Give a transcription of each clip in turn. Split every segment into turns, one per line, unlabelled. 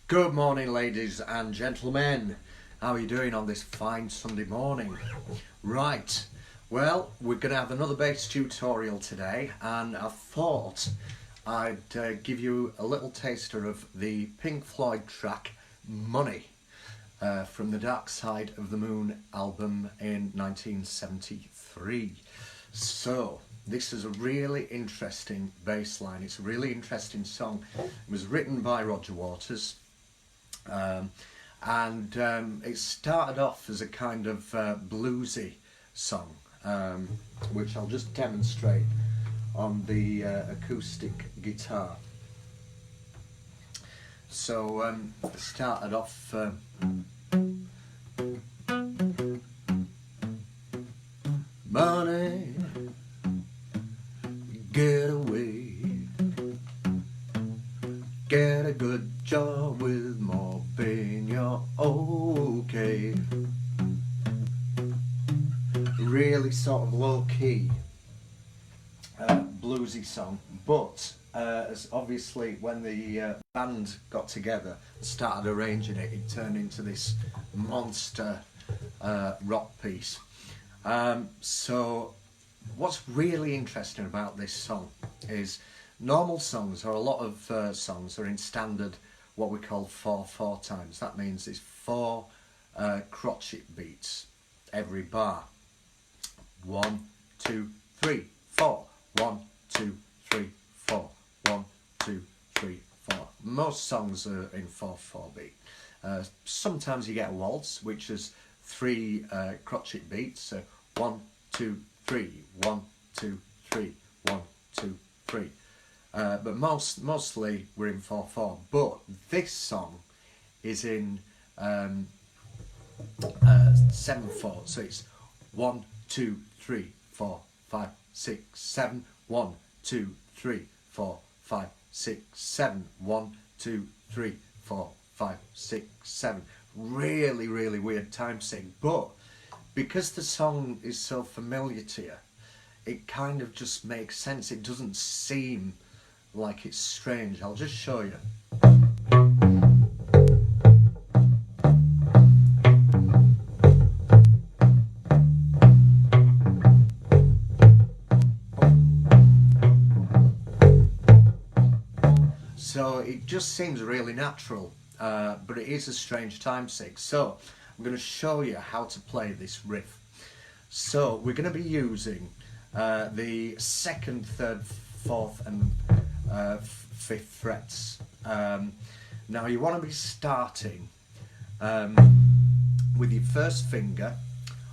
Good morning, ladies and gentlemen. How are you doing on this fine Sunday morning? Right, well, we're going to have another bass tutorial today, and I thought I'd give you a little taster of the Pink Floyd track Money from the Dark Side of the Moon album in 1973. So, this is a really interesting bass line. It's a really interesting song. It was written by Roger Waters. It started off as a kind of bluesy song, which I'll just demonstrate on the acoustic guitar. So it started off money, get away, get a good job with more pain, you're okay. Really sort of low-key bluesy song, but as obviously when the band got together and started arranging it, it turned into this monster rock piece. So what's really interesting about this song is normal songs, or a lot of songs, are in standard what we call 4/4 times. That means it's 4 crotchet beats every bar. 1, 2, 3, 4. 1, 2, 3, 4. 1, 2, 3, 4. Most songs are in 4/4 beat. Sometimes you get a waltz, which is 3 crotchet beats. So 1, 2, 3. 1, 2, 3. 1, 2, 3. But mostly we're in 4/4. But this song is in 7/4. So it's 1, 2, 3, 4, 5, 6, 7. 1, 2, 3, 4, 5, 6, 7. 1, 2, 3, 4, 5, 6, 7. Really, really weird time sync. But because the song is so familiar to you, it kind of just makes sense. It doesn't seem like it's strange. I'll just show you. So it just seems really natural, but it is a strange time sync. So I'm going to show you how to play this riff. So we're going to be using the 2nd, 3rd, 4th and 5th frets. Now you want to be starting with your first finger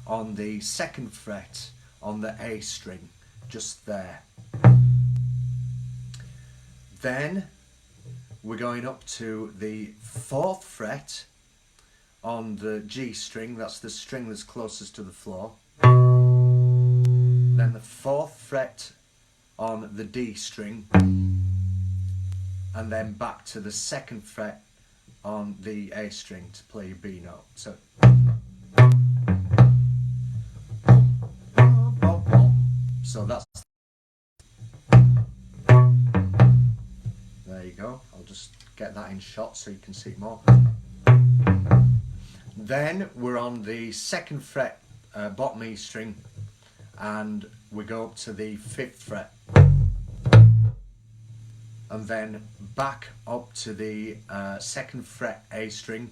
on the 2nd fret on the A string, just there. Then we're going up to the 4th fret on the G string, that's the string that's closest to the floor. Then the 4th fret on the D string, and then back to the 2nd fret on the A string to play your B note. So that's, there you go. I'll just get that in shot so you can see more. Then we're on the 2nd fret bottom E string, and we go up to the 5th fret, and then back up to the 2nd fret A string,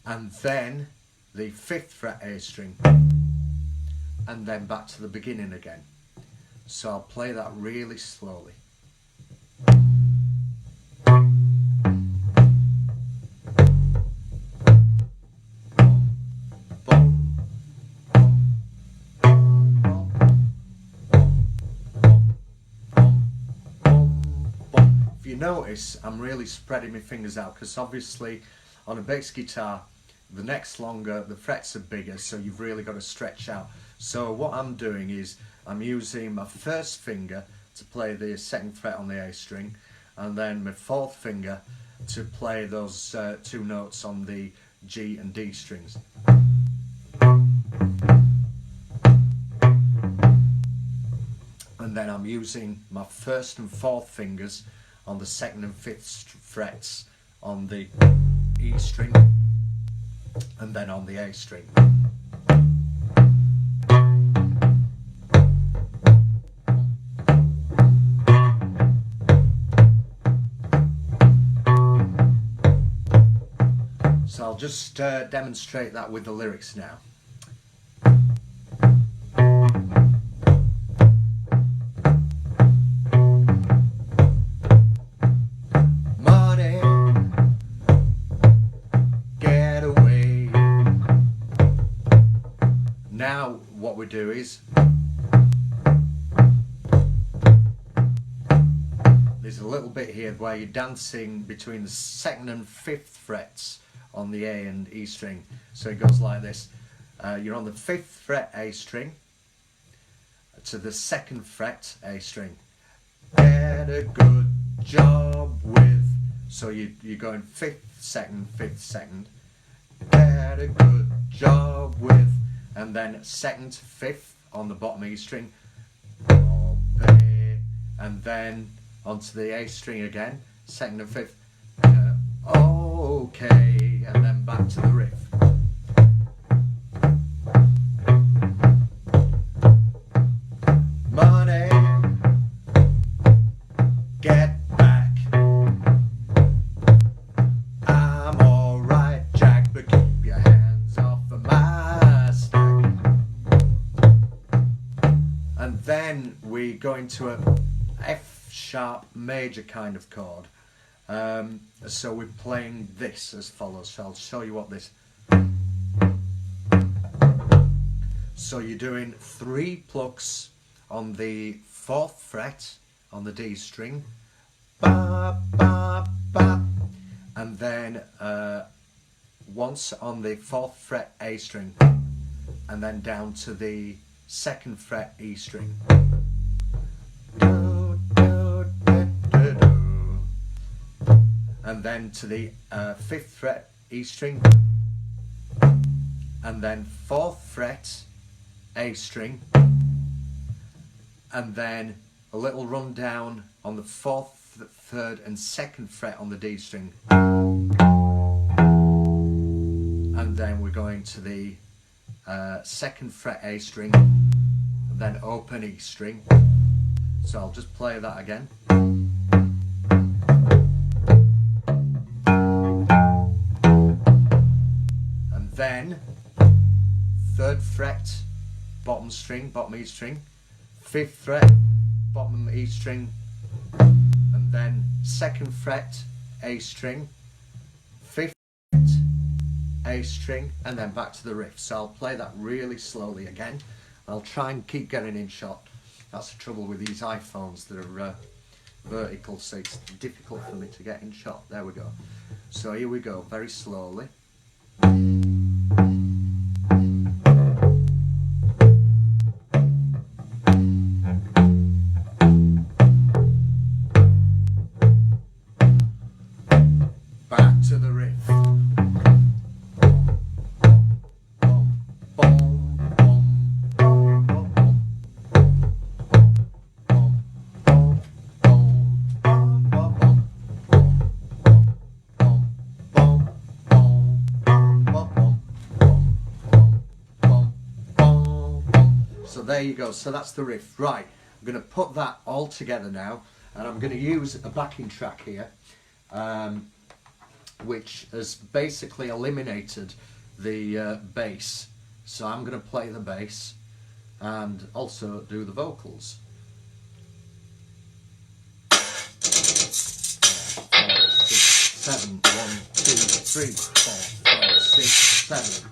and then the 5th fret A string, and then back to the beginning again. So I'll play that really slowly. If you notice, I'm really spreading my fingers out, because obviously on a bass guitar the neck's longer, the frets are bigger, so you've really got to stretch out. So what I'm doing is I'm using my first finger to play the 2nd fret on the A string, and then my 4th finger to play those 2 notes on the G and D strings. And then I'm using my 1st and 4th fingers on the 2nd and 5th frets on the E string and then on the A string. So I'll just demonstrate that with the lyrics now. Money, get away. Now what we do is there's a little bit here where you're dancing between the 2nd and 5th frets on the A and E string. So it goes like this. You're on the 5th fret A string to the 2nd fret A string. Get a good job with. So you're going 5th, 2nd, 5th, 2nd. Get a good job with. And then 2nd to 5th on the bottom E string. And then onto the A string again. 2nd and 5th. Okay, and then back to the riff. Money, get back. I'm alright, Jack, but keep your hands off of my stack. And then we go into a F sharp major kind of chord. So we're playing this as follows. So I'll show you what this. So you're doing 3 plucks on the 4th fret on the D string, ba, ba, ba, and then once on the 4th fret A string, and then down to the 2nd fret E string. And then to the 5th fret E string, and then 4th fret A string, and then a little run down on the 4th, 3rd and 2nd fret on the D string, and then we're going to the 2nd fret A string, and then open E string. So I'll just play that again. Then 3rd fret bottom string, bottom E string, 5th fret bottom E string, and then 2nd fret A string, 5th fret A string, and then back to the riff. So I'll play that really slowly again. I'll try and keep getting in shot. That's the trouble with these iPhones that are vertical, so it's difficult for me to get in shot. There we go. So here we go, very slowly. Back to the riff. So there you go, so that's the riff. Right, I'm going to put that all together now, and I'm going to use a backing track here, which has basically eliminated the bass. So I'm going to play the bass and also do the vocals. 4, 5, 6, 7, 1, 2, 3, 4, 5, 6, 7.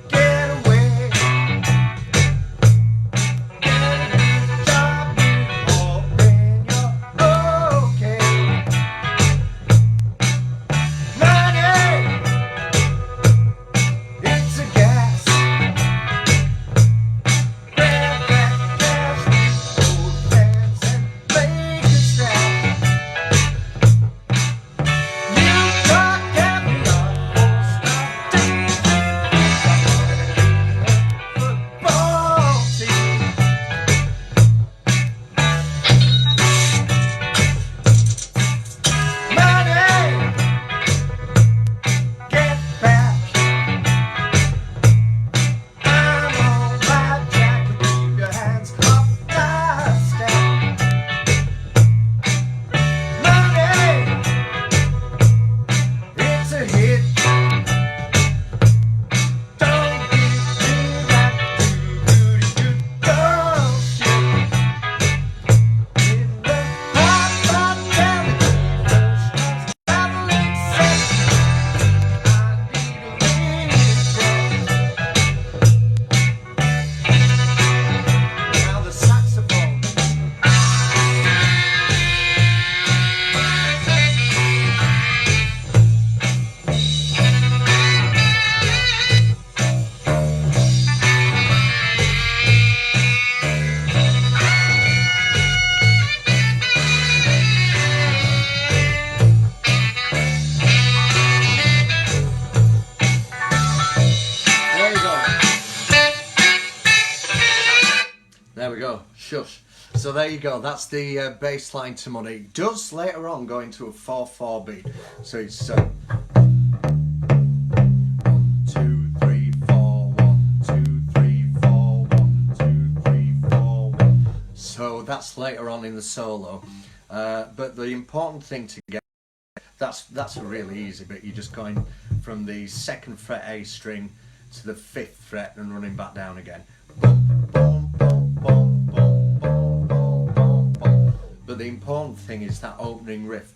Get away. shush. So there you go, that's the bass line to Money. It does later on go into a 4/4 beat. So it's 1, 2, 3, 4, 1, 2, 3, 4, 1, 2, 3, 4, 1. So that's later on in the solo. But the important thing to get, that's a really easy bit. You're just going from the 2nd fret A string to the 5th fret and running back down again. But the important thing is that opening riff.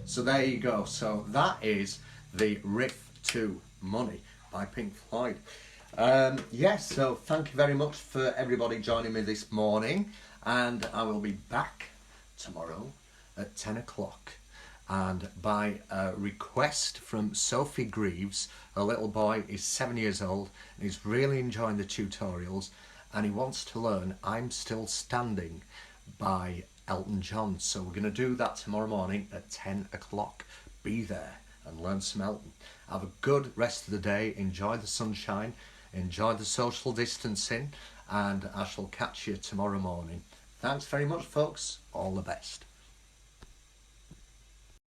So there you go. So that is the riff to Money by Pink Floyd. Yes, so thank you very much for everybody joining me this morning, and I will be back tomorrow at 10 o'clock. And by a request from Sophie Greaves, a little boy is 7 years old and he's really enjoying the tutorials, and he wants to learn I'm Still Standing by Elton John. So we're going to do that tomorrow morning at 10 o'clock. Be there and learn some Elton. Have a good rest of the day, enjoy the sunshine, enjoy the social distancing, and I shall catch you tomorrow morning. Thanks very much, folks. All the best.